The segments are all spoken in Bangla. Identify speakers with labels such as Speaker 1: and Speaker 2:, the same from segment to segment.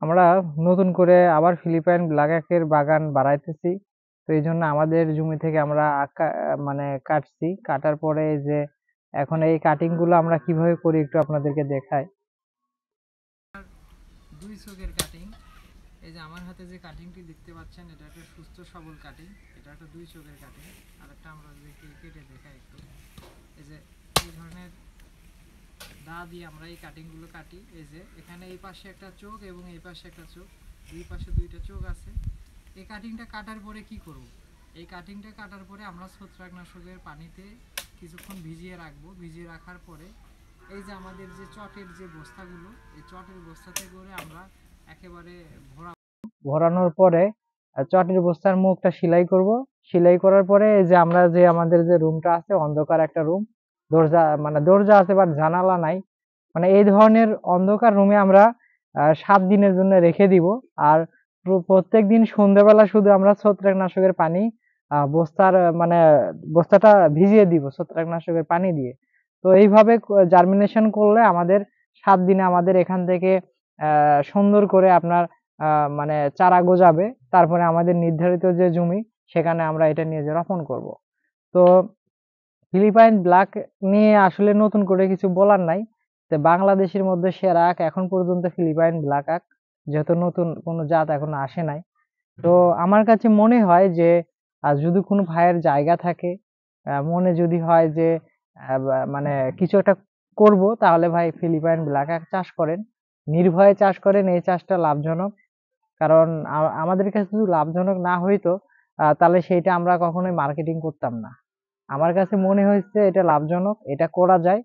Speaker 1: আমরা নতুন করে আবার ফিলিপাইন ব্ল্যাক আখের বাগান বাড়াইতেছি। তো এই জন্য আমাদের জমি থেকে আমরা মানে কাটছি, কাটার পরে এই যে এখন এই কাটিং গুলো আমরা কিভাবে করি একটু আপনাদেরকে দেখাই। দুই চোখের কাটিং, এই যে আমার হাতে যে কাটিংটি দেখতে পাচ্ছেন এটা একটা সুস্থ সবল কাটিং, এটা একটা দুই চোখের কাটিং। আর একটা আমরা কেটে দেখাই একটু। এই যে এই ধরনের দা দিয়ে আমরা এই কাটিং গুলো কাটি। এই যে এখানে এই পাশে একটা চোখ এবং এই পাশে একটা চোখ, দুই পাশে দুইটা চোখ আছে। এই কাটিংটা কাটার পরে কি করব, এই কাটিংটা কাটার পরে আমরা ছত্রাকনাশকের পানিতে কিছুক্ষণ ভিজিয়ে রাখবো। ভিজিয়ে রাখার পরে এই যে আমাদের যে চটের যে বস্তাগুলো, এই চটের বস্তাতে করে আমরা একেবারে ভরানোর পরে চটের বস্তার মুখটা সেলাই করব। সেলাই করার পরে এই যে আমরা যে আমাদের যে রুমটা আছে, অন্ধকার একটা রুম, দরজা আছে বাট জানালা নাই, মানে এই ধরনের অন্ধকার রুমে আমরা 7 দিনের জন্য রেখে দিব। আর প্রত্যেক দিন সন্ধ্যাবেলা শুধু আমরা ছত্রাকনাশকের পানি মানে বস্তাটা ভিজিয়ে দিব ছত্রাকনাশকের পানি দিয়ে। তো এইভাবে জার্মিনেশন করলে আমাদের 7 দিনে আমাদের এখান থেকে সুন্দর করে আপনার মানে চারা গজাবে। তারপরে আমাদের নির্ধারিত যে জমি, সেখানে আমরা এটা নিয়ে যেয়ে রোপণ করব। তো ফিলিপাইন ব্ল্যাক নিয়ে আসলে নতুন করে কিছু বলার নাই। তো বাংলাদেশের মধ্যে সেরা আখ এখন পর্যন্ত ফিলিপাইন ব্ল্যাক আখ, যেহেতু নতুন কোনো জাত এখনো আসে নাই। তো আমার কাছে মনে হয় যে যদি কোনো ভাইয়ের জায়গা থাকে, মনে যদি হয় যে মানে কিছু একটা করব, তাহলে ভাই ফিলিপাইন ব্ল্যাক আখ চাষ করেন, নির্ভয়ে চাষ করেন। এই চাষটা লাভজনক। কারণ আমাদের কাছে যদি লাভজনক না হইতো, তাহলে সেইটা আমরা কখনোই মার্কেটিং করতাম না। আমার কাছে মনে হয়েছে এটা লাভজনক, এটা করা যায়।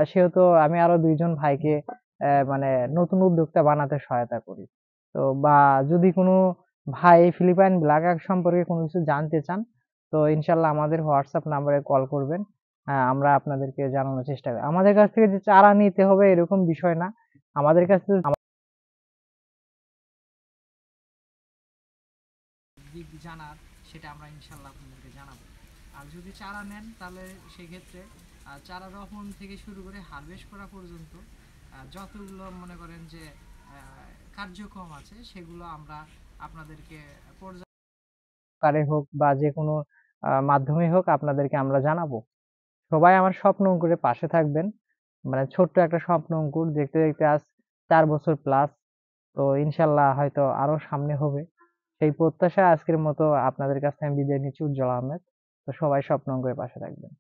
Speaker 1: সেহেতু আমি আরো 2 জন ভাইকে মানে নতুন উদ্যোক্তা বানাতে সহায়তা করি। তো বা যদি কোনো ভাই ফিলিপাইন ব্ল্যাক আখ সম্পর্কে কোনো কিছু জানতে চান, তো ইনশাল্লাহ আমাদের হোয়াটসঅ্যাপ নাম্বারে কল করবেন। আমরা আপনাদেরকে জানানোর চেষ্টা করি। আমাদের কাছ থেকে যে চারা নিতে হবে এরকম বিষয় না। আমাদের কাছে দিক জানার, সেটা আমরা ইনশাল্লাহ আপনাদেরকে জানাবো। আর যদি চারা নেন তাহলে সেক্ষেত্রে চারা রোপণ থেকে শুরু করে হারভেস্ট করা পর্যন্ত যতগুলো মনে করেন যে কার্যক্রম আছে, সেগুলো আমরা আপনাদেরকে পর্যায়ে হোক বা যে কোনো মাধ্যমে হোক আপনাদেরকে আমরা জানাবো। সবাই আমার স্বপ্ন অঙ্কুরের পাশে থাকবেন। মানে ছোট্ট একটা স্বপ্ন অঙ্কুর, দেখতে দেখতে আজ 4 বছর প্লাস। তো ইনশাল্লাহ হয়তো আরো সামনে হবে, সেই প্রত্যাশা আজকের মতো আপনাদের কাছ থেকে আমি বিদায় নিচ্ছি। উজ্জ্বল আহমেদ। তো সবাই স্বপ্ন অঙ্কুরের পাশে থাকবেন।